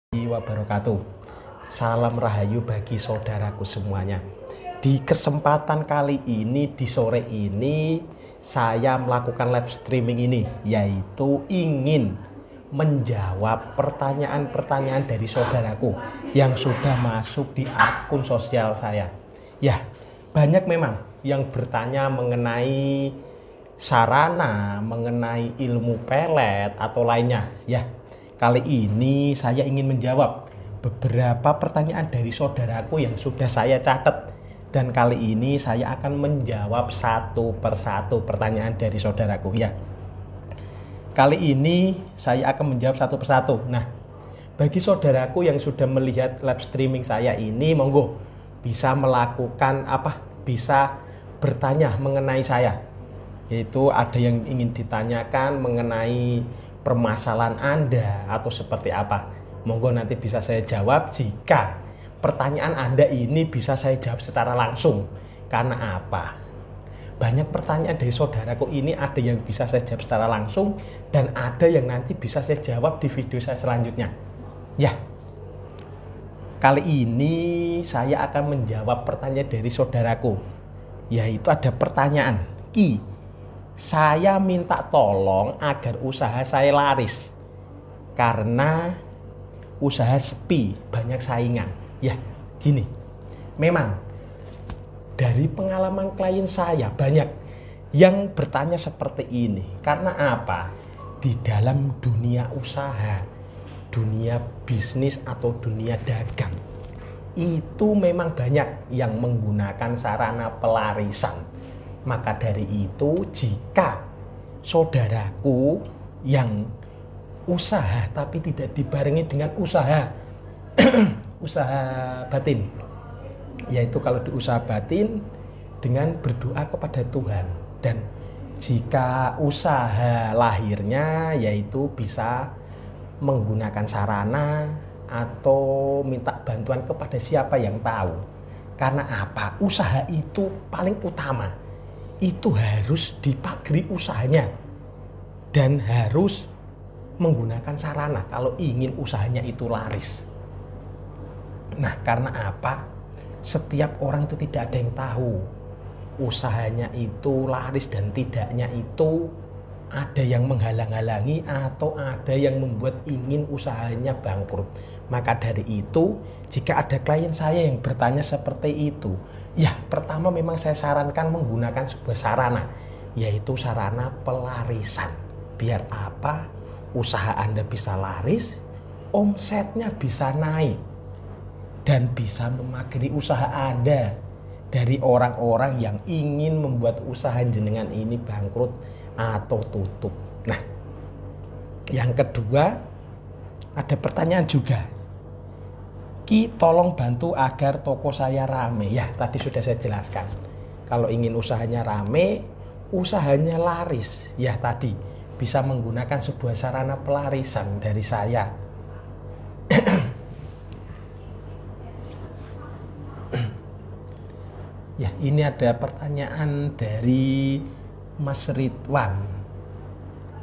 Wabarakatuh. Salam rahayu bagi saudaraku semuanya. Di kesempatan kali ini, di sore ini, saya melakukan live streaming ini, yaitu ingin menjawab pertanyaan-pertanyaan dari saudaraku yang sudah masuk di akun sosial saya. Ya, banyak memang yang bertanya mengenai sarana, mengenai ilmu pelet atau lainnya. Ya, kali ini saya ingin menjawab beberapa pertanyaan dari saudaraku yang sudah saya catat. Dan kali ini saya akan menjawab satu persatu pertanyaan dari saudaraku. Ya, kali ini saya akan menjawab satu persatu. Nah, bagi saudaraku yang sudah melihat live streaming saya ini, monggo bisa melakukan bisa bertanya mengenai saya. Yaitu ada yang ingin ditanyakan mengenai permasalahan Anda atau seperti apa. Monggo nanti bisa saya jawab jika pertanyaan Anda ini bisa saya jawab secara langsung. Karena apa? Banyak pertanyaan dari saudaraku ini ada yang bisa saya jawab secara langsung dan ada yang nanti bisa saya jawab di video saya selanjutnya. Ya, kali ini saya akan menjawab pertanyaan dari saudaraku. Yaitu ada pertanyaan, Ki, saya minta tolong agar usaha saya laris karena usaha sepi, banyak saingan. Ya, gini, memang dari pengalaman klien saya banyak yang bertanya seperti ini. Karena apa? Di dalam dunia usaha, dunia bisnis atau dunia dagang, itu memang banyak yang menggunakan sarana pelarisan. Maka dari itu, jika saudaraku yang usaha tapi tidak dibarengi dengan usaha usaha batin, yaitu kalau di usaha batin dengan berdoa kepada Tuhan, dan jika usaha lahirnya yaitu bisa menggunakan sarana atau minta bantuan kepada siapa yang tahu. Karena apa? Usaha itu paling utama, itu harus dipagari usahanya dan harus menggunakan sarana kalau ingin usahanya itu laris. Nah, karena apa? Setiap orang itu tidak ada yang tahu usahanya itu laris dan tidaknya itu ada yang menghalang-halangi atau ada yang membuat ingin usahanya bangkrut. Maka dari itu, jika ada klien saya yang bertanya seperti itu, ya pertama memang saya sarankan menggunakan sebuah sarana, yaitu sarana pelarisan. Biar apa? Usaha Anda bisa laris, omsetnya bisa naik, dan bisa memagari usaha Anda dari orang-orang yang ingin membuat usaha jenengan ini bangkrut atau tutup. Nah, yang kedua, ada pertanyaan juga, Ki, tolong bantu agar toko saya rame. Ya, tadi sudah saya jelaskan. Kalau ingin usahanya rame, usahanya laris, ya tadi bisa menggunakan sebuah sarana pelarisan dari saya. Ya, ini ada pertanyaan dari Mas Ridwan.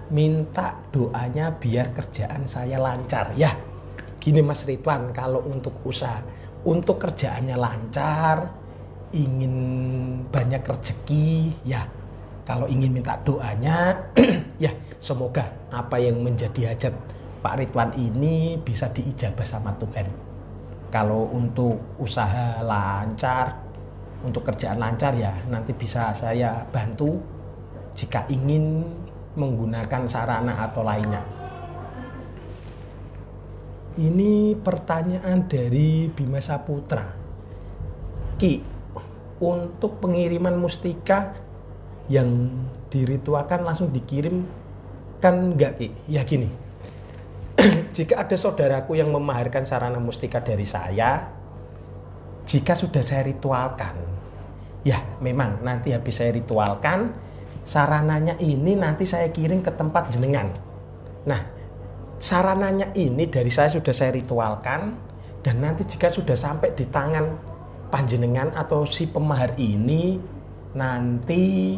Minta doanya biar kerjaan saya lancar. Ya, gini Mas Ridwan, kalau untuk usaha, untuk kerjaannya lancar, ingin banyak rezeki, ya kalau ingin minta doanya, ya semoga apa yang menjadi hajat Pak Ridwan ini bisa diijabah sama Tuhan. Kalau untuk usaha lancar, untuk kerjaan lancar, ya nanti bisa saya bantu jika ingin menggunakan sarana atau lainnya. Ini pertanyaan dari Bima Saputra. Ki, untuk pengiriman mustika yang diritualkan langsung dikirim kan enggak, Ki? Ya gini, jika ada saudaraku yang memaharkan sarana mustika dari saya, jika sudah saya ritualkan, ya memang nanti habis saya ritualkan, sarananya ini nanti saya kirim ke tempat jenengan. Nah, sarananya ini dari saya sudah saya ritualkan, dan nanti jika sudah sampai di tangan panjenengan atau si pemahar ini, nanti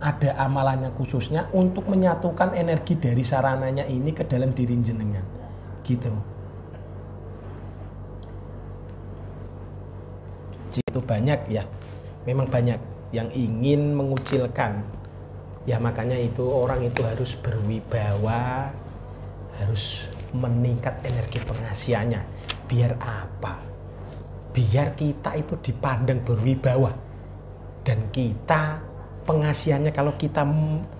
ada amalannya khususnya untuk menyatukan energi dari sarananya ini ke dalam diri jenengan. Gitu. Itu banyak ya, memang banyak yang ingin mengucilkan. Ya makanya itu orang itu harus berwibawa, harus meningkat energi pengasihannya. Biar apa? Biar kita itu dipandang berwibawa. Dan kita pengasihannya kalau kita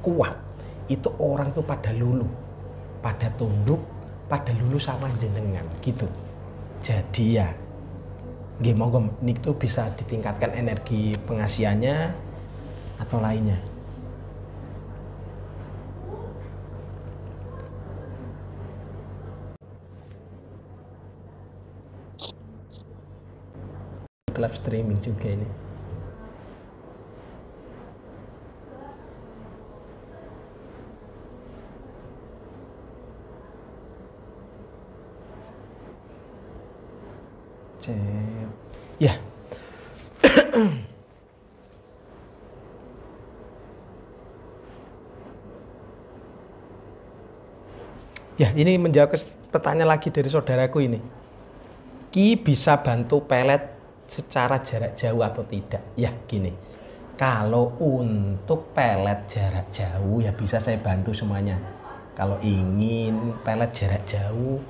kuat, itu orang itu pada luluh, pada tunduk, pada luluh sama jenengan gitu. Jadi ya nggih monggo niku bisa ditingkatkan energi pengasihannya atau lainnya. Live streaming juga ini. Ya. Ya, ini menjawab pertanyaan lagi dari saudaraku ini. Ki bisa bantu pelet secara jarak jauh atau tidak? Ya, gini. Kalau untuk pelet jarak jauh ya bisa saya bantu semuanya. Kalau ingin pelet jarak jauh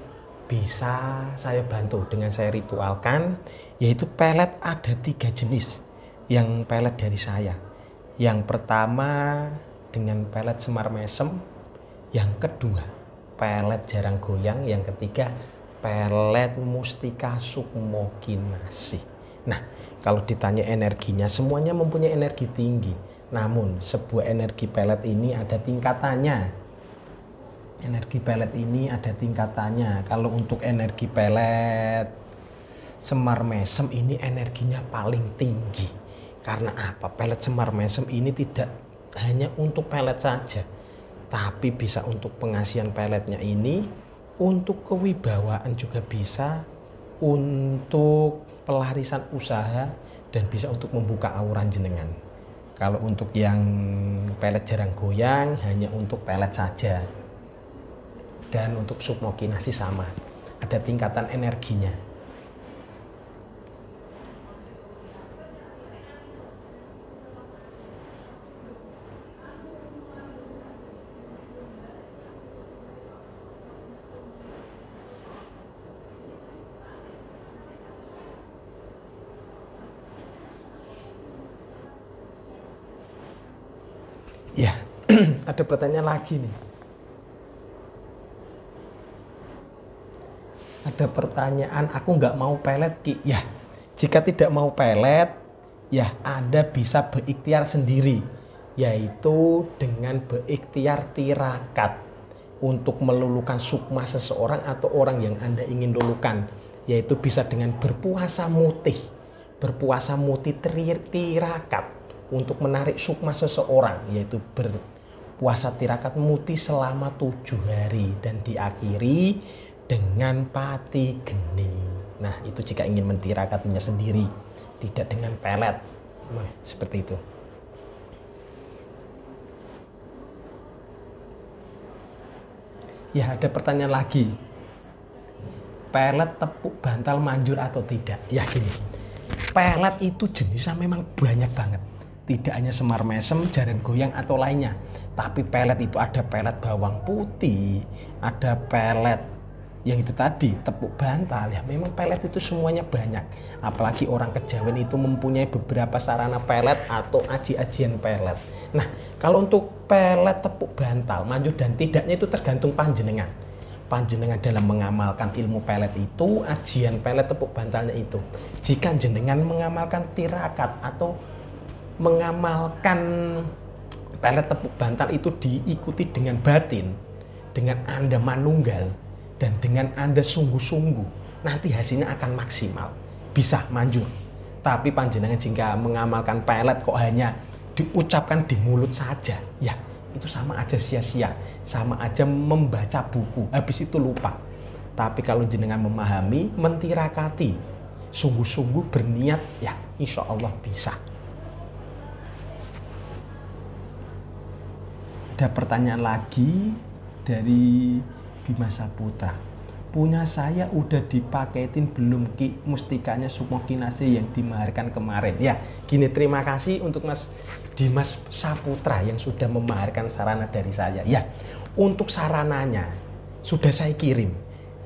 bisa saya bantu dengan saya ritualkan, yaitu pelet ada 3 jenis yang pelet dari saya. Yang pertama dengan pelet semar mesem, yang kedua pelet jarang goyang, yang ketiga pelet mustika sukmo kinasih. Nah, kalau ditanya energinya, semuanya mempunyai energi tinggi. Namun sebuah energi pelet ini ada tingkatannya. Energi pelet ini ada tingkatannya. Kalau untuk energi pelet semar mesem ini energinya paling tinggi. Karena apa? Pelet semar mesem ini tidak hanya untuk pelet saja, tapi bisa untuk pengasihan peletnya ini, untuk kewibawaan juga bisa, untuk pelarisan usaha, dan bisa untuk membuka auran jenengan. Kalau untuk yang pelet jarang goyang hanya untuk pelet saja. Dan untuk sukmo kinasih sama, ada tingkatan energinya. Ya, ada pertanyaan lagi nih. Ada pertanyaan, aku nggak mau pelet Ki. Ya, jika tidak mau pelet, ya Anda bisa berikhtiar sendiri, yaitu dengan berikhtiar tirakat untuk meluluhkan sukma seseorang atau orang yang Anda ingin luluhkan, yaitu bisa dengan berpuasa mutih. Berpuasa mutih tirakat untuk menarik sukma seseorang, yaitu berpuasa tirakat mutih selama 7 hari dan diakhiri dengan pati geni. Nah, itu jika ingin mentirakatinya sendiri, tidak dengan pelet. Nah, seperti itu. Ya, ada pertanyaan lagi. Pelet tepuk bantal manjur atau tidak? Ya, gini. Pelet itu jenisnya memang banyak banget. Tidak hanya semar mesem, jarang goyang atau lainnya. Tapi pelet itu ada pelet bawang putih, ada pelet yang itu tadi tepuk bantal. Ya memang pelet itu semuanya banyak. Apalagi orang kejawen itu mempunyai beberapa sarana pelet atau aji-ajian pelet. Nah, kalau untuk pelet tepuk bantal manjur dan tidaknya itu tergantung panjenengan. Panjenengan dalam mengamalkan ilmu pelet itu, ajian pelet tepuk bantalnya itu. Jika jenengan mengamalkan tirakat atau mengamalkan pelet tepuk bantal itu diikuti dengan batin, dengan Anda manunggal, dan dengan Anda sungguh-sungguh, nanti hasilnya akan maksimal, bisa manjur. Tapi panjenengan jika mengamalkan pelet kok hanya diucapkan di mulut saja, ya itu sama aja sia-sia, sama aja membaca buku, habis itu lupa. Tapi kalau jenengan memahami, mentirakati, sungguh-sungguh berniat, ya insya Allah bisa. Ada pertanyaan lagi dari Bima Saputra. punya saya udah dipaketin belum Ki mustikanya Sumokinase yang dimaharkan kemarin? Ya gini, terima kasih untuk Mas Dimas Saputra yang sudah memaharkan sarana dari saya. Ya, untuk sarananya sudah saya kirim,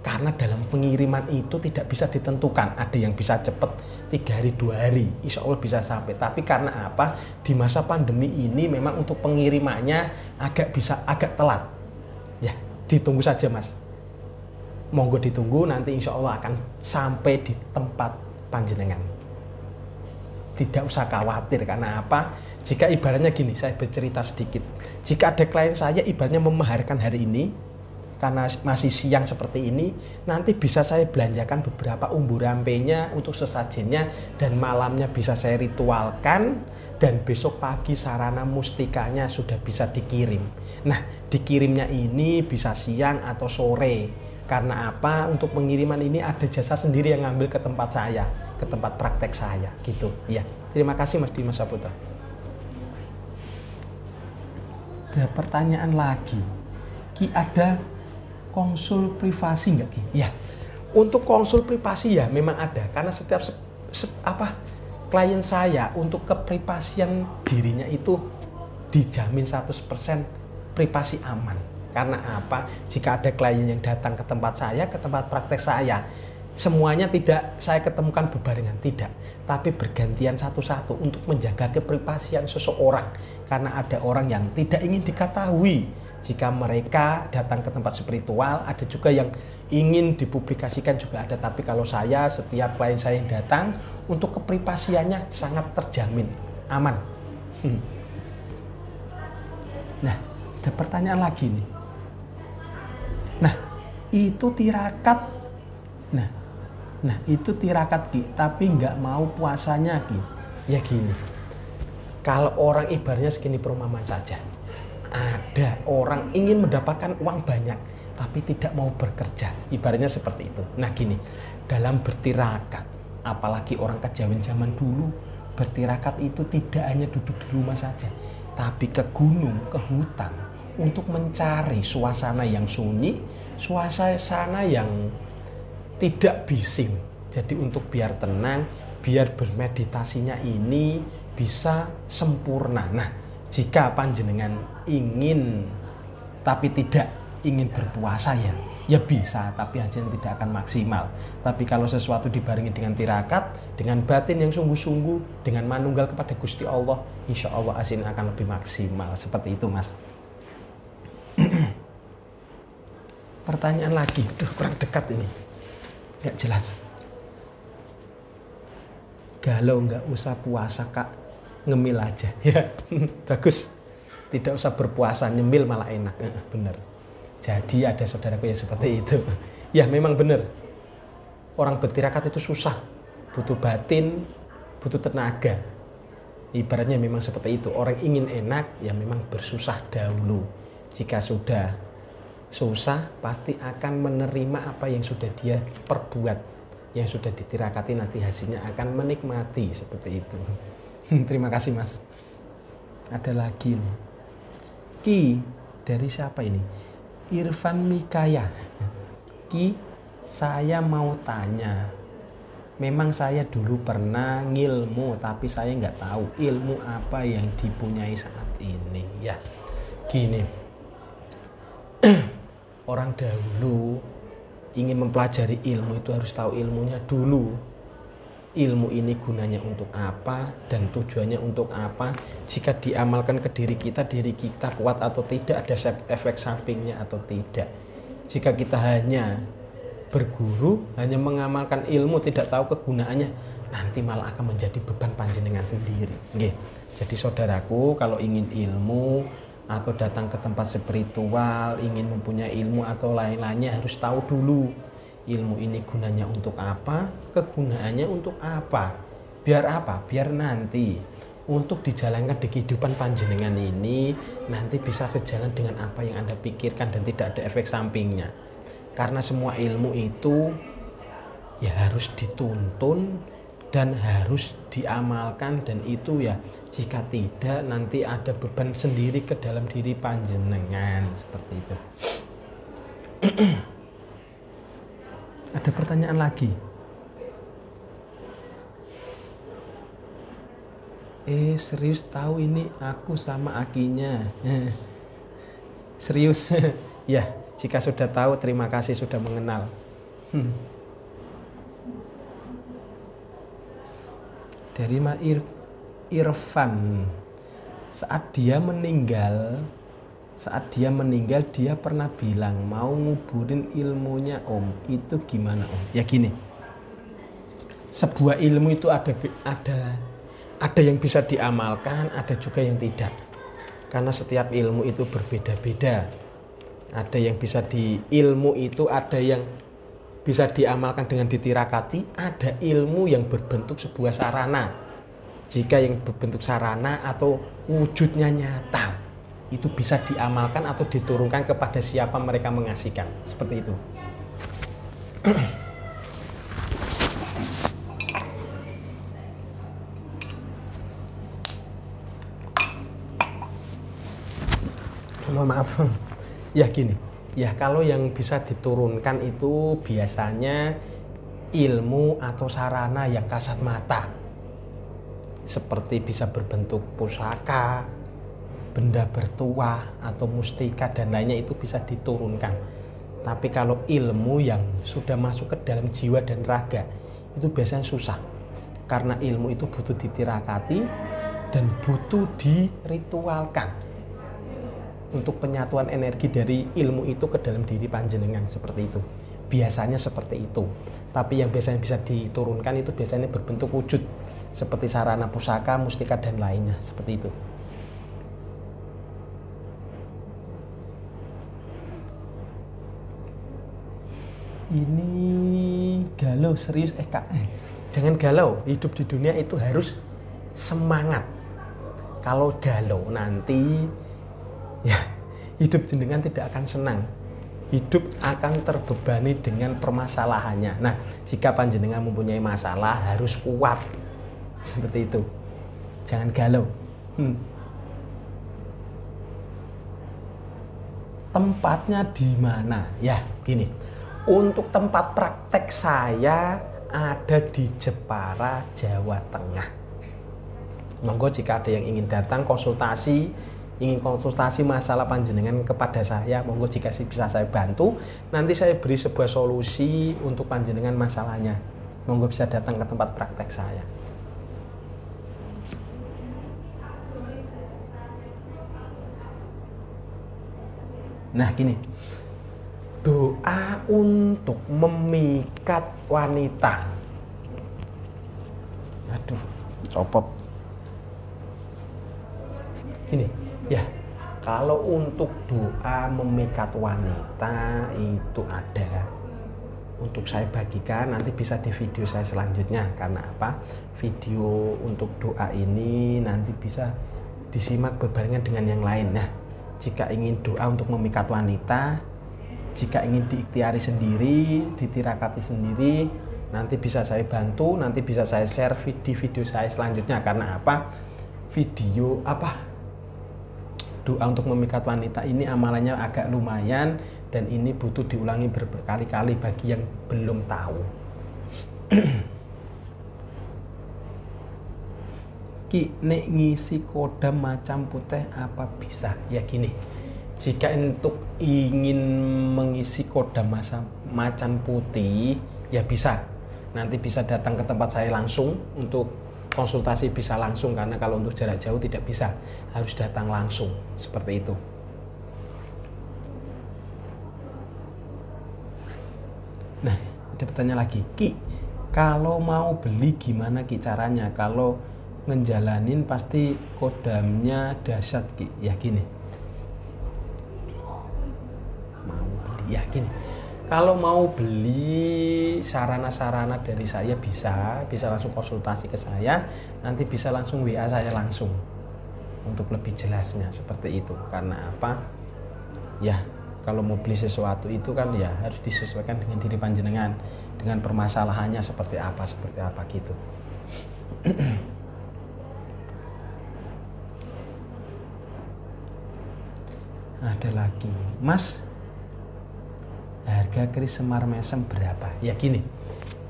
karena dalam pengiriman itu tidak bisa ditentukan, ada yang bisa cepet 3 hari 2 hari insya Allah bisa sampai, tapi karena apa, di masa pandemi ini memang untuk pengirimannya agak telat. Ya ditunggu saja Mas, monggo ditunggu, nanti insya Allah akan sampai di tempat panjenengan. Tidak usah khawatir, karena apa, jika ibaratnya gini, saya bercerita sedikit, jika ada klien saya ibaratnya memaharkan hari ini karena masih siang seperti ini, nanti bisa saya belanjakan beberapa umbu rampenya untuk sesajennya, dan malamnya bisa saya ritualkan, dan besok pagi sarana mustikanya sudah bisa dikirim. Nah dikirimnya ini bisa siang atau sore, karena apa, untuk pengiriman ini ada jasa sendiri yang ngambil ke tempat saya, ke tempat praktek saya gitu ya. Terima kasih Mas Dimas Saputra. Ada pertanyaan lagi, Ki ada konsul privasi nggak Ki? Ya, untuk konsul privasi ya memang ada, karena setiap klien saya untuk keprivasian dirinya itu dijamin 100% privasi aman. Karena apa? Jika ada klien yang datang ke tempat saya, ke tempat praktek saya, semuanya tidak saya ketemukan bebarengan, tidak, tapi bergantian satu-satu untuk menjaga keprivasian seseorang. Karena ada orang yang tidak ingin diketahui jika mereka datang ke tempat spiritual, ada juga yang ingin dipublikasikan juga ada, tapi kalau saya, setiap klien saya yang datang, untuk keprivasiannya sangat terjamin, aman. Nah, ada pertanyaan lagi nih. Nah, itu tirakat. Nah itu tirakat Ki, tapi nggak mau puasanya Ki. Ya gini, kalau orang ibaratnya segini perumpamaan saja, ada orang ingin mendapatkan uang banyak tapi tidak mau bekerja, ibaratnya seperti itu. Nah gini, dalam bertirakat, apalagi orang kejawen zaman dulu, bertirakat itu tidak hanya duduk di rumah saja, tapi ke gunung, ke hutan, untuk mencari suasana yang sunyi, suasana yang tidak bising. Jadi untuk biar tenang, biar bermeditasinya ini bisa sempurna. Nah, jika panjenengan ingin tapi tidak ingin berpuasa ya bisa, tapi hasilnya tidak akan maksimal. Tapi kalau sesuatu dibarengi dengan tirakat, dengan batin yang sungguh-sungguh, dengan manunggal kepada Gusti Allah, insya Allah hasilnya akan lebih maksimal. Seperti itu Mas. Pertanyaan lagi, kurang dekat ini, nggak jelas. Galau nggak usah puasa Kak, ngemil aja. Ya bagus, tidak usah berpuasa, nyemil malah enak. Bener. Jadi ada saudaraku yang seperti itu. Ya memang benar, orang bertirakat itu susah, butuh batin, butuh tenaga. Ibaratnya memang seperti itu, orang ingin enak ya memang bersusah dahulu. Jika sudah susah pasti akan menerima apa yang sudah dia perbuat, yang sudah ditirakati, nanti hasilnya akan menikmati, seperti itu. Terima kasih Mas. Ada lagi nih, Ki, dari siapa ini? Irfan Mikaya. Ki, saya mau tanya, memang saya dulu pernah ngilmu tapi saya nggak tahu ilmu apa yang dipunyai saat ini. Ya gini, orang dahulu ingin mempelajari ilmu itu harus tahu ilmunya dulu. Ilmu ini gunanya untuk apa dan tujuannya untuk apa. Jika diamalkan ke diri kita kuat atau tidak, ada efek sampingnya atau tidak. Jika kita hanya berguru, hanya mengamalkan ilmu, tidak tahu kegunaannya, nanti malah akan menjadi beban panjenengan sendiri. Nggih. Jadi saudaraku, kalau ingin ilmu atau datang ke tempat spiritual, ingin mempunyai ilmu atau lain-lainnya, harus tahu dulu ilmu ini gunanya untuk apa, kegunaannya untuk apa. Biar apa? Biar nanti untuk dijalankan di kehidupan panjenengan ini nanti bisa sejalan dengan apa yang Anda pikirkan dan tidak ada efek sampingnya. Karena semua ilmu itu ya harus dituntun dan harus diamalkan, dan itu ya jika tidak nanti ada beban sendiri ke dalam diri panjenengan, seperti itu. Ada pertanyaan lagi? Serius tahu ini aku sama Akinya. Serius. Ya, jika sudah tahu terima kasih sudah mengenal. Dari Mas Irfan. Saat dia meninggal dia pernah bilang mau nguburin ilmunya Om. Itu gimana Om? Ya gini. Sebuah ilmu itu ada yang bisa diamalkan, ada juga yang tidak. Karena setiap ilmu itu berbeda-beda. Ada yang bisa ilmu itu ada yang bisa diamalkan dengan ditirakati, ada ilmu yang berbentuk sebuah sarana. Jika yang berbentuk sarana atau wujudnya nyata, itu bisa diamalkan atau diturunkan kepada siapa mereka mengasihkan. Seperti itu. Mohon maaf. Ya gini. Ya kalau yang bisa diturunkan itu biasanya ilmu atau sarana yang kasat mata. Seperti bisa berbentuk pusaka, benda bertuah atau mustika dan lainnya itu bisa diturunkan. Tapi kalau ilmu yang sudah masuk ke dalam jiwa dan raga itu biasanya susah. Karena ilmu itu butuh ditirakati dan butuh diritualkan. Untuk penyatuan energi dari ilmu itu ke dalam diri panjenengan seperti itu. Biasanya seperti itu. Tapi yang biasanya bisa diturunkan itu biasanya berbentuk wujud seperti sarana pusaka, mustika dan lainnya seperti itu. Ini galau serius Kak. Jangan galau. Hidup di dunia itu harus semangat. Kalau galau nanti ya, hidup jenengan tidak akan senang. Hidup akan terbebani dengan permasalahannya. Nah, jika panjenengan mempunyai masalah harus kuat. Seperti itu. Jangan galau. Tempatnya di mana? Ya, gini. Untuk tempat praktek saya ada di Jepara, Jawa Tengah. Monggo jika ada yang ingin datang ingin konsultasi masalah panjenengan kepada saya, monggo jika bisa saya bantu, nanti saya beri sebuah solusi untuk panjenengan masalahnya. Monggo bisa datang ke tempat praktek saya. Nah gini, doa untuk memikat wanita. Aduh, copot. Ini. Ya, kalau untuk doa memikat wanita itu ada. Untuk saya bagikan nanti bisa di video saya selanjutnya. Karena apa? Video untuk doa ini nanti bisa disimak berbarengan dengan yang lain. Nah, jika ingin doa untuk memikat wanita, jika ingin diikhtiari sendiri, ditirakati sendiri, nanti bisa saya bantu, nanti bisa saya share di video saya selanjutnya. Karena apa? Doa untuk memikat wanita ini amalannya agak lumayan dan ini butuh diulangi berkali-kali bagi yang belum tahu. Ki nek ngisi kodam macam putih apa bisa? Ya gini. Jika untuk ingin mengisi kodam macan putih ya bisa. Nanti bisa datang ke tempat saya langsung untuk konsultasi bisa langsung, karena kalau untuk jarak jauh tidak bisa, harus datang langsung seperti itu. Nah, ada pertanyaan lagi, Ki, kalau mau beli gimana Ki caranya? Kalau ngejalanin pasti kodamnya dahsyat Ki. Ya gini, mau beli ya gini. Kalau mau beli sarana-sarana dari saya bisa langsung konsultasi ke saya, nanti bisa langsung WA saya langsung untuk lebih jelasnya seperti itu. Karena apa? Ya, kalau mau beli sesuatu itu kan ya harus disesuaikan dengan diri panjenengan, dengan permasalahannya seperti apa gitu. Ada lagi, Mas. harga keris Semar Mesem berapa? Ya gini,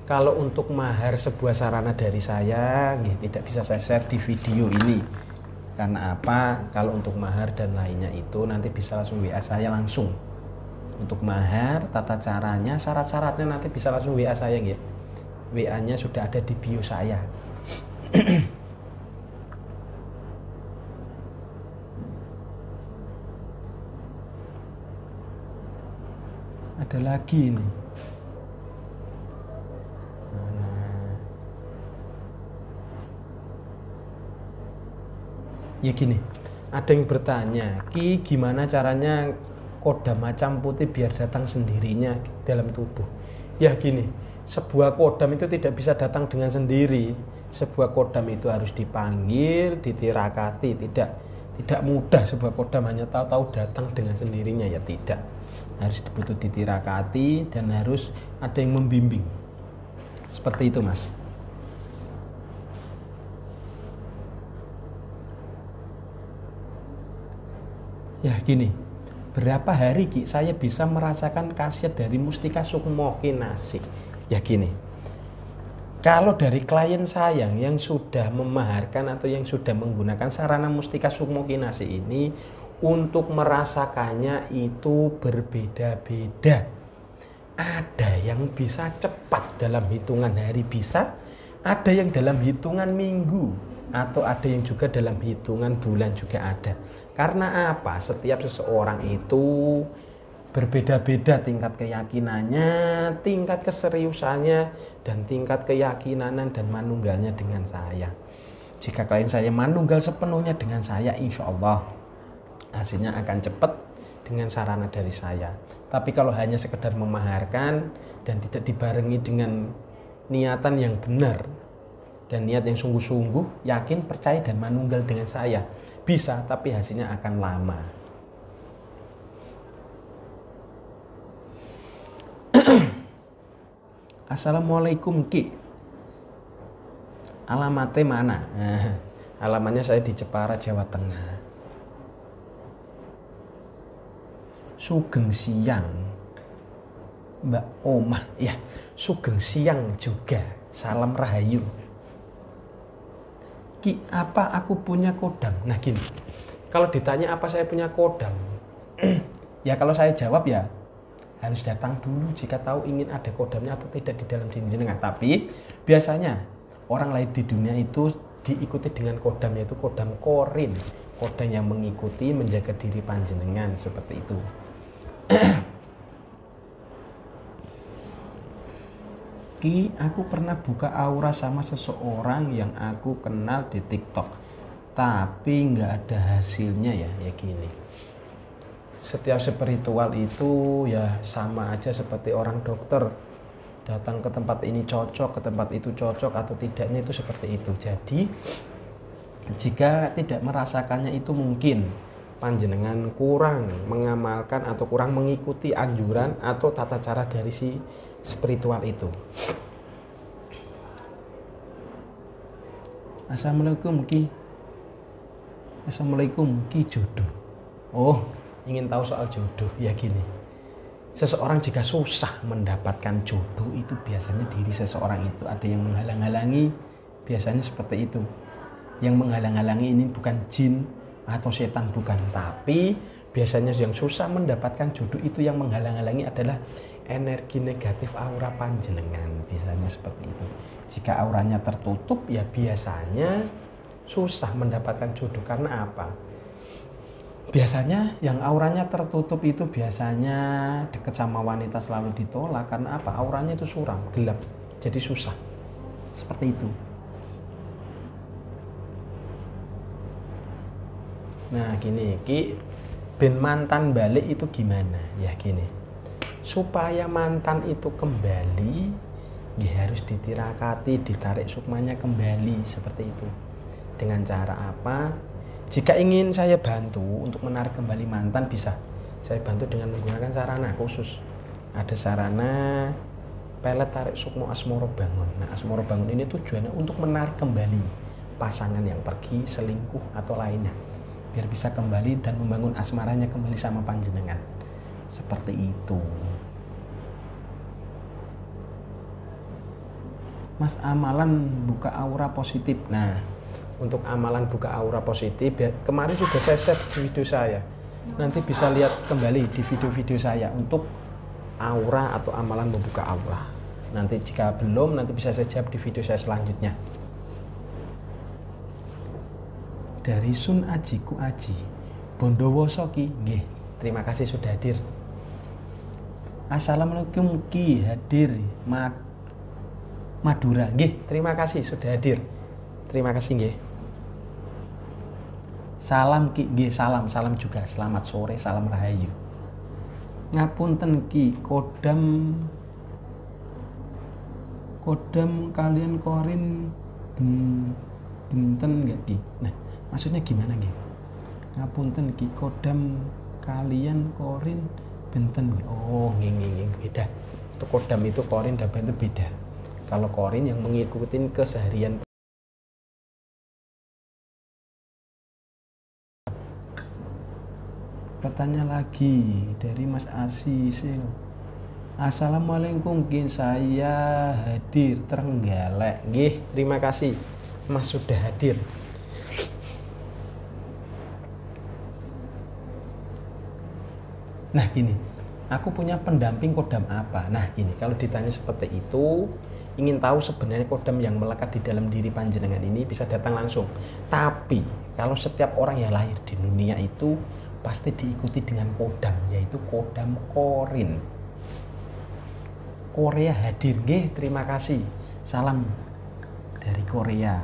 kalau untuk mahar sebuah sarana dari saya tidak bisa saya share di video ini. Karena apa? Kalau untuk mahar dan lainnya itu nanti bisa langsung WA saya langsung. Untuk mahar, tata caranya, syarat-syaratnya nanti bisa langsung WA saya ya. WA-nya sudah ada di bio saya. Ada lagi nih. Ya gini, ada yang bertanya, Ki gimana caranya kodam macam putih biar datang sendirinya dalam tubuh? Ya gini, sebuah kodam itu tidak bisa datang dengan sendiri. Sebuah kodam itu harus dipanggil, ditirakati. Tidak mudah sebuah kodam hanya tahu-tahu datang dengan sendirinya, ya tidak. Harus butuh ditirakati dan harus ada yang membimbing. Seperti itu, Mas. Ya gini, berapa hari Ki saya bisa merasakan khasiat dari Mustika Sukmo Kinasih? Ya gini, kalau dari klien saya yang sudah memaharkan atau yang sudah menggunakan sarana Mustika Sukmo Kinasih ini, untuk merasakannya itu berbeda-beda. Ada yang bisa cepat dalam hitungan hari bisa, ada yang dalam hitungan minggu, atau ada yang juga dalam hitungan bulan juga ada. Karena apa? Setiap seseorang itu berbeda-beda tingkat keyakinannya, tingkat keseriusannya, dan tingkat keyakinan dan manunggalnya dengan saya. Jika klien saya manunggal sepenuhnya dengan saya, insya Allah hasilnya akan cepat dengan sarana dari saya. Tapi kalau hanya sekedar memaharkan dan tidak dibarengi dengan niatan yang benar dan niat yang sungguh-sungguh, yakin, percaya, dan manunggal dengan saya, bisa, tapi hasilnya akan lama. Assalamualaikum Ki, alamatnya mana? Alamatnya saya di Jepara, Jawa Tengah. Sugeng Siang Mbak Omah, ya Sugeng Siang juga, salam rahayu. Ki, apa aku punya kodam? Nah gini, kalau ditanya apa saya punya kodam, ya kalau saya jawab ya harus datang dulu jika tahu ingin ada kodamnya atau tidak di dalam diri jenengan. Tapi biasanya orang lain di dunia itu diikuti dengan kodam, yaitu kodam korin, kodam yang mengikuti menjaga diri panjenengan, seperti itu. Ki, aku pernah buka aura sama seseorang yang aku kenal di TikTok, tapi nggak ada hasilnya ya gini. Setiap spiritual itu ya sama aja seperti orang dokter. Datang ke tempat ini cocok, ke tempat itu cocok atau tidaknya itu seperti itu. Jadi jika tidak merasakannya itu mungkin panjenengan kurang mengamalkan atau kurang mengikuti anjuran atau tata cara dari si spiritual itu. Assalamualaikum Ki. Assalamualaikum Ki, jodoh. Oh, ingin tahu soal jodoh? Ya gini, seseorang jika susah mendapatkan jodoh itu biasanya diri seseorang itu ada yang menghalang-halangi. Biasanya seperti itu. Yang menghalang-halangi ini bukan jin atau setan, bukan, tapi biasanya yang susah mendapatkan jodoh itu yang menghalang-halangi adalah energi negatif aura panjenengan, biasanya seperti itu. Jika auranya tertutup ya biasanya susah mendapatkan jodoh. Karena apa? Biasanya yang auranya tertutup itu biasanya dekat sama wanita selalu ditolak. Karena apa? Auranya itu suram, gelap, jadi susah. Seperti itu. Nah gini Ki, ben mantan balik itu gimana? Ya gini, supaya mantan itu kembali ya harus ditirakati, ditarik sukmanya kembali, seperti itu. Dengan cara apa? Jika ingin saya bantu untuk menarik kembali mantan, bisa saya bantu dengan menggunakan sarana khusus. Ada sarana pelet tarik sukmo Asmoro Bangun. Nah Asmoro Bangun ini tujuannya untuk menarik kembali pasangan yang pergi, selingkuh atau lainnya, biar bisa kembali dan membangun asmaranya kembali sama panjenengan. Seperti itu. Mas, amalan buka aura positif. Nah, untuk amalan buka aura positif kemarin sudah saya share di video saya. Nanti bisa lihat kembali di video-video saya untuk aura atau amalan membuka aura. Nanti jika belum, nanti bisa saya jawab di video saya selanjutnya. Dari Sun Ajiku Aji, Bondowoso Ki, nggih, terima kasih sudah hadir. Assalamualaikum Ki, hadir. Madura, nggih, terima kasih sudah hadir. Terima kasih nggih. Salam Ki, nggih, salam juga. Selamat sore, salam rahayu. Ngapunten Ki, kodam kalian korin benten nggak Ki? Nah, maksudnya gimana Ki? Ngapunten Ki, kodam kalian korin benten. Oh, nggih, beda. Untuk kodam itu korin dan benten beda. Kalau korin yang mengikuti keseharian. Pertanyaan lagi dari Mas Asisil. Assalamualaikum Ki, saya hadir Trenggalek. Nggih, terima kasih Mas sudah hadir. Nah gini, aku punya pendamping kodam apa? Nah gini, kalau ditanya seperti itu, ingin tahu sebenarnya kodam yang melekat di dalam diri panjenengan ini, bisa datang langsung. Tapi kalau setiap orang yang lahir di dunia itu pasti diikuti dengan kodam, yaitu kodam korin. Korea hadir, nggih, terima kasih. Salam dari Korea.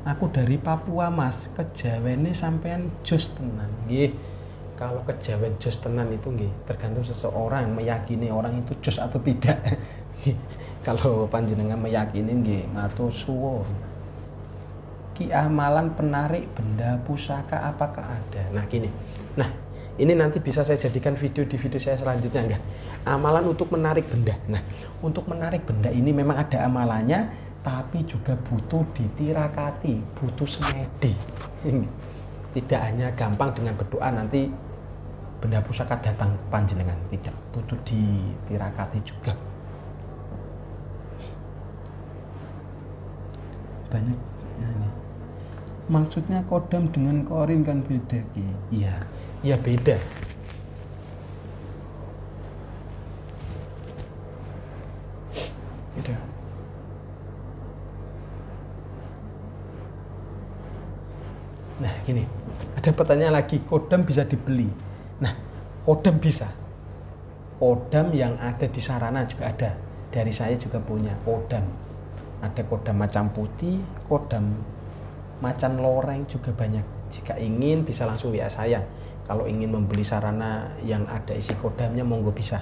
Aku dari Papua Mas, kejawennya sampean jos tenan. Nggih, kalau kejawen jos tenan itu nggih, tergantung seseorang meyakini orang itu jos atau tidak. Kalau panjenengan meyakini nggih, matur suwun. Ki, amalan penarik benda pusaka apakah ada? Nah gini, nah ini nanti bisa saya jadikan video di video saya selanjutnya enggak? Amalan untuk menarik benda. Nah, untuk menarik benda ini memang ada amalannya, tapi juga butuh ditirakati, butuh semedi. Tidak hanya gampang dengan berdoa nanti benda pusaka datang ke panjenengan, tidak, butuh ditirakati juga. Banyak ini. Maksudnya kodam dengan korin kan beda Ki? Iya, ya beda. Beda. Nah gini, ada pertanyaan lagi, kodam bisa dibeli? Nah, kodam bisa. Kodam yang ada di sarana juga ada. Dari saya juga punya kodam. Ada kodam macan putih, kodam macan loreng juga banyak. Jika ingin bisa langsung WA saya. Kalau ingin membeli sarana yang ada isi kodamnya, monggo bisa.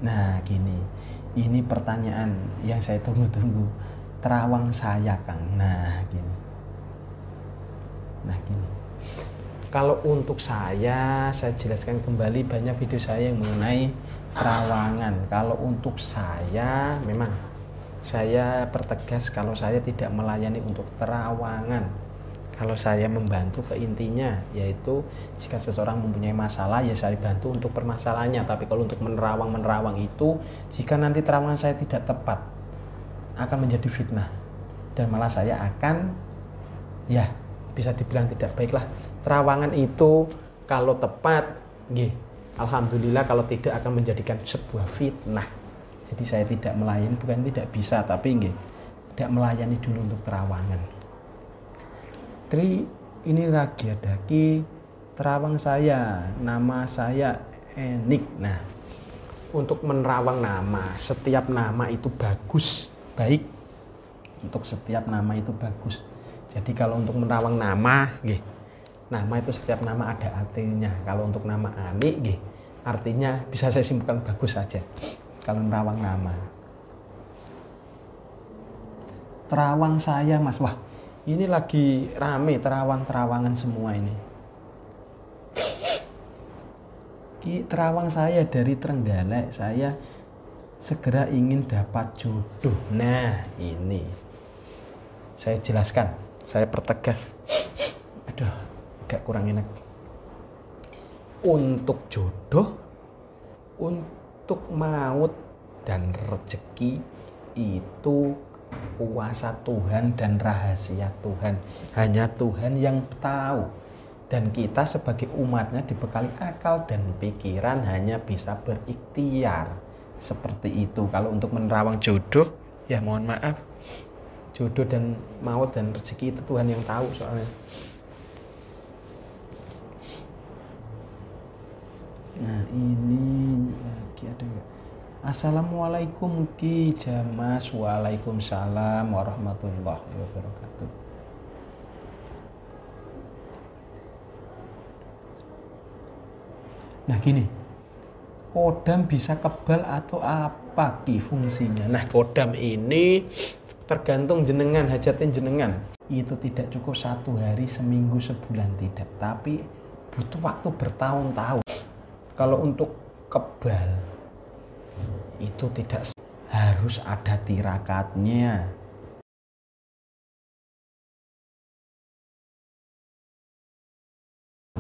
Nah gini, ini pertanyaan yang saya tunggu-tunggu. Terawang saya Kang. Nah gini. Kalau untuk saya jelaskan kembali banyak video saya yang mengenai terawangan. Kalau untuk saya memang saya pertegas kalau saya tidak melayani untuk terawangan. Kalau saya membantu ke intinya, yaitu jika seseorang mempunyai masalah ya saya bantu untuk permasalahannya. Tapi kalau untuk menerawang itu, jika nanti terawangan saya tidak tepat, akan menjadi fitnah dan malah saya akan ya bisa dibilang tidak baiklah. Terawangan itu kalau tepat, nggih, alhamdulillah. Kalau tidak akan menjadikan sebuah fitnah. Jadi saya tidak melayani, bukan tidak bisa, tapi nggih, tidak melayani dulu untuk terawangan. Ini lagi ada Ki, terawang saya, nama saya Enik. Nah, untuk menerawang nama, setiap nama itu bagus, baik. Untuk setiap nama itu bagus. Jadi kalau untuk menerawang nama, nggih, nama itu setiap nama ada artinya. Kalau untuk nama Ani, nggih, artinya bisa saya simpulkan bagus saja. Kalau menerawang nama. Terawang saya Mas, wah ini lagi rame terawang-terawangan semua ini. Ki, terawang saya dari Trenggalek, saya segera ingin dapat jodoh. Nah ini saya jelaskan, saya pertegas. Aduh, agak kurang enak. untuk jodoh, untuk maut dan rezeki itu kuasa Tuhan dan rahasia Tuhan. Hanya Tuhan yang tahu. Dan kita sebagai umatnya dibekali akal dan pikiran hanya bisa berikhtiar. Seperti itu. Kalau untuk menerawang jodoh, ya mohon maaf. Jodoh dan maut dan rezeki itu Tuhan yang tahu soalnya. Nah ini lagi ada nggak? Assalamualaikum Ki Jamas. Waalaikumsalam warahmatullahi wabarakatuh. Nah gini, kodam bisa kebal atau apa Ki fungsinya? Nah kodam ini tergantung jenengan, hajatin jenengan. Itu tidak cukup 1 hari, seminggu, sebulan, tidak. Tapi butuh waktu bertahun-tahun. Kalau untuk kebal itu tidak harus ada tirakatnya.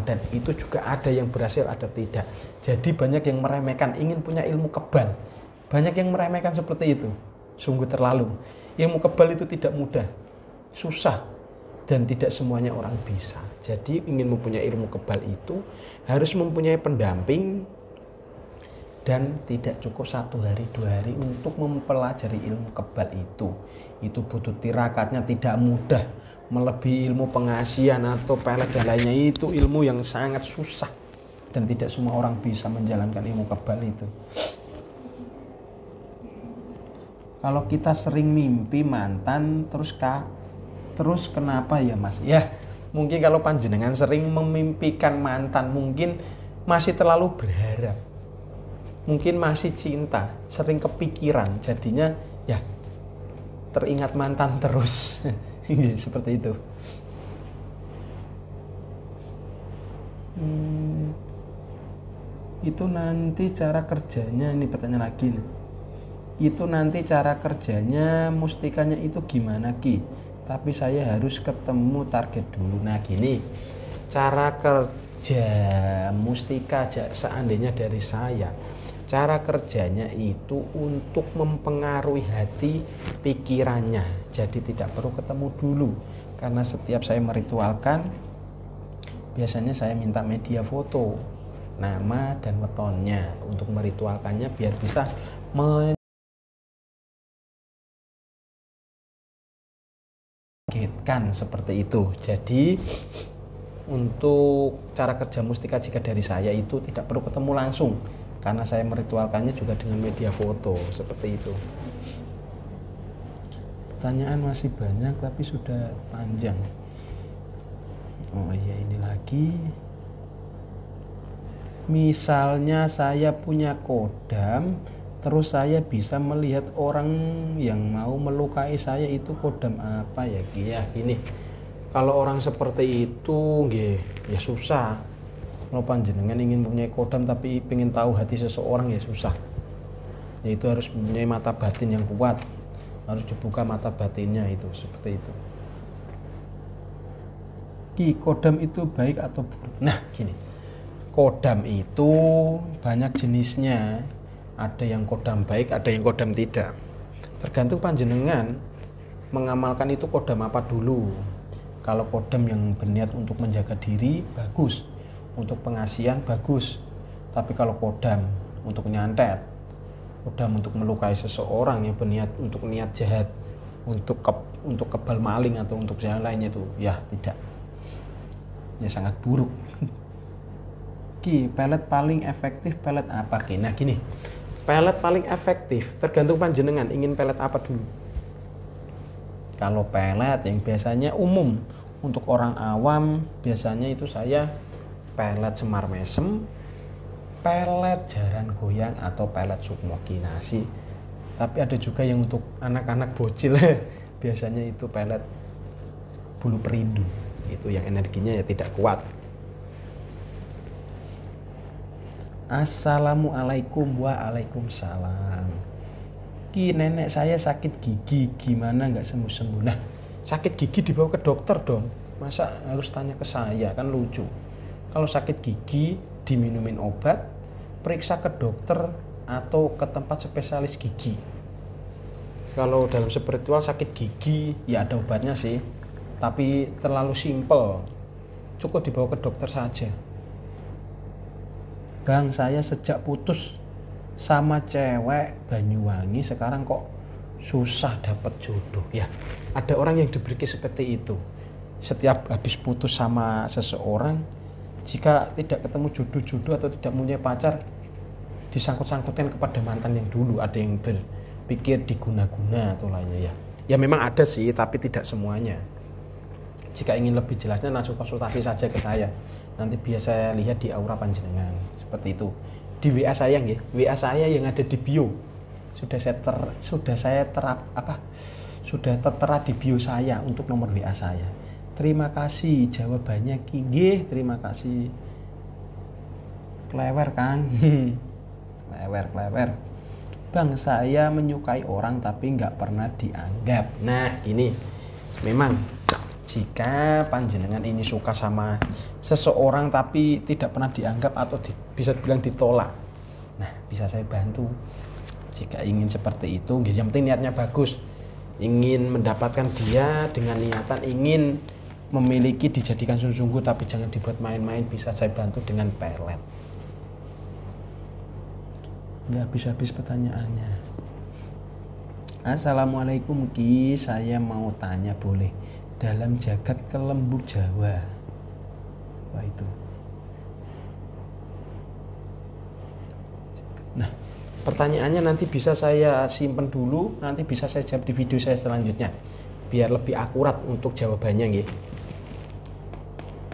Dan itu juga ada yang berhasil, ada tidak. Jadi banyak yang meremehkan, ingin punya ilmu kebal. Banyak yang meremehkan seperti itu. Sungguh terlalu. Ilmu kebal itu tidak mudah, susah. Dan tidak semuanya orang bisa. Jadi ingin mempunyai ilmu kebal itu harus mempunyai pendamping. Dan tidak cukup 1 hari, 2 hari untuk mempelajari ilmu kebal itu. Itu butuh tirakatnya, tidak mudah. Melebihi ilmu pengasihan atau pelet dan lainnya, itu ilmu yang sangat susah. Dan tidak semua orang bisa menjalankan ilmu kebal itu. Kalau kita sering mimpi mantan, terus kenapa ya Mas? Ya mungkin kalau panjenengan sering memimpikan mantan, mungkin masih terlalu berharap. Mungkin masih cinta, sering kepikiran, jadinya ya teringat mantan terus. Seperti itu. Itu nanti cara kerjanya, ini pertanyaan lagi nih. Itu nanti cara kerjanya mustikanya itu gimana Ki? Tapi saya harus ketemu target dulu. Nah gini, cara kerja mustika seandainya dari saya, cara kerjanya itu untuk mempengaruhi hati pikirannya. Jadi tidak perlu ketemu dulu. Karena setiap saya meritualkan, biasanya saya minta media foto, nama dan wetonnya untuk meritualkannya biar bisa mengagetkan seperti itu. Jadi untuk cara kerja mustika jika dari saya itu tidak perlu ketemu langsung. Karena saya meritualkannya juga dengan media foto, seperti itu. Pertanyaan masih banyak tapi sudah panjang. Oh iya, ini lagi. Misalnya saya punya kodam, terus saya bisa melihat orang yang mau melukai saya, itu kodam apa ya? Ya gini, kalau orang seperti itu ya susah. Kalau panjenengan ingin mempunyai kodam tapi ingin tahu hati seseorang, ya susah. Yaitu harus mempunyai mata batin yang kuat. Harus dibuka mata batinnya itu, seperti itu. Ki, kodam itu baik atau buruk? Nah gini, kodam itu banyak jenisnya. Ada yang kodam baik, ada yang kodam tidak. Tergantung panjenengan mengamalkan itu kodam apa dulu. Kalau kodam yang berniat untuk menjaga diri, bagus. Untuk pengasihan bagus. Tapi kalau kodam untuk nyantet, kodam untuk melukai seseorang yang berniat untuk niat jahat, untuk kebal maling atau untuk yang lainnya, itu ya tidak. Ya sangat buruk. Ki, pelet paling efektif pelet apa Ki? Nah gini, pelet paling efektif tergantung panjenengan ingin pelet apa dulu. Kalau pelet yang biasanya umum untuk orang awam, biasanya itu saya pelet semar mesem, pelet jaran goyang, atau pelet sukmo kinasi. Tapi ada juga yang untuk anak-anak bocil biasanya itu pelet bulu perindu, itu yang energinya ya tidak kuat. Assalamualaikum. Waalaikumsalam. Ki, nenek saya sakit gigi, gimana nggak sembuh-sembuh? Nah, sakit gigi dibawa ke dokter dong. Masa harus tanya ke saya, kan lucu. Kalau sakit gigi diminumin obat, periksa ke dokter atau ke tempat spesialis gigi. Kalau dalam spiritual sakit gigi ya ada obatnya sih, tapi terlalu simpel, cukup dibawa ke dokter saja. Bang, saya sejak putus sama cewek Banyuwangi sekarang kok susah dapat jodoh. Ya, ada orang yang diberi seperti itu. Setiap habis putus sama seseorang, jika tidak ketemu jodoh-jodoh atau tidak punya pacar, disangkut-sangkutkan kepada mantan yang dulu. Ada yang berpikir diguna-guna atau lainnya ya. Ya memang ada sih, tapi tidak semuanya. Jika ingin lebih jelasnya langsung konsultasi saja ke saya. Nanti biar saya lihat di aura panjenengan. Seperti itu. Di WA saya nggih, WA saya yang ada di bio. Sudah tertera di bio saya untuk nomor WA saya. Terima kasih jawabannya nggih, terima kasih. Klewer Kang. Klewer. Bang, saya menyukai orang tapi nggak pernah dianggap. Nah, ini memang jika panjenengan ini suka sama seseorang tapi tidak pernah dianggap atau bisa bilang ditolak, nah bisa saya bantu. Jika ingin seperti itu, yang penting niatnya bagus, ingin mendapatkan dia dengan niatan ingin memiliki, dijadikan sungguh-sungguh tapi jangan dibuat main-main, bisa saya bantu dengan pelet. Nggak habis-habis pertanyaannya. Assalamualaikum Ki, saya mau tanya boleh? Dalam jagat kelembuk Jawa. Apa itu? Nah, pertanyaannya nanti bisa saya simpan dulu, nanti bisa saya jawab di video saya selanjutnya. Biar lebih akurat untuk jawabannya nggih.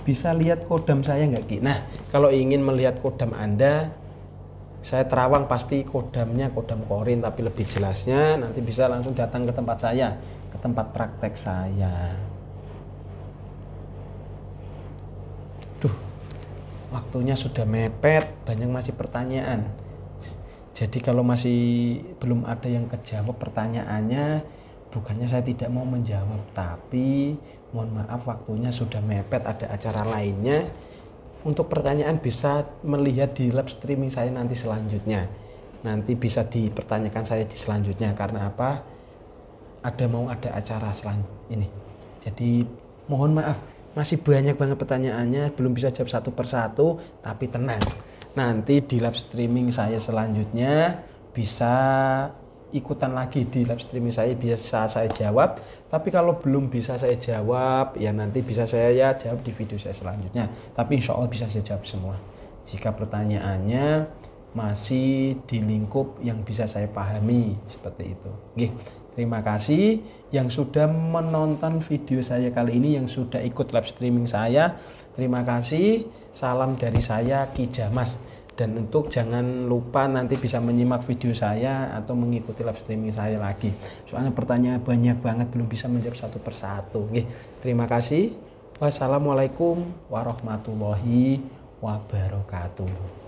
Bisa lihat kodam saya nggak Ki? Nah, kalau ingin melihat kodam Anda, saya terawang pasti kodamnya kodam Korin, tapi lebih jelasnya nanti bisa langsung datang ke tempat saya, ke tempat praktek saya. Waktunya sudah mepet, banyak masih pertanyaan. Jadi kalau masih belum ada yang kejawab pertanyaannya, bukannya saya tidak mau menjawab, tapi mohon maaf waktunya sudah mepet, ada acara lainnya. Untuk pertanyaan bisa melihat di live streaming saya nanti selanjutnya. Nanti bisa dipertanyakan saya di selanjutnya, karena apa? Mau ada acara ini. Jadi mohon maaf, masih banyak banget pertanyaannya, belum bisa jawab satu persatu, tapi tenang. Nanti di live streaming saya selanjutnya bisa ikutan lagi di live streaming saya, bisa saya jawab. Tapi kalau belum bisa saya jawab, ya nanti bisa saya jawab di video saya selanjutnya. Tapi insya Allah bisa saya jawab semua. Jika pertanyaannya masih di lingkup yang bisa saya pahami, seperti itu. Oke. Terima kasih yang sudah menonton video saya kali ini, yang sudah ikut live streaming saya. Terima kasih. Salam dari saya Ki Jamas. Dan untuk jangan lupa nanti bisa menyimak video saya atau mengikuti live streaming saya lagi. Soalnya pertanyaan banyak banget, belum bisa menjawab satu persatu. Oke. Terima kasih. Wassalamualaikum warahmatullahi wabarakatuh.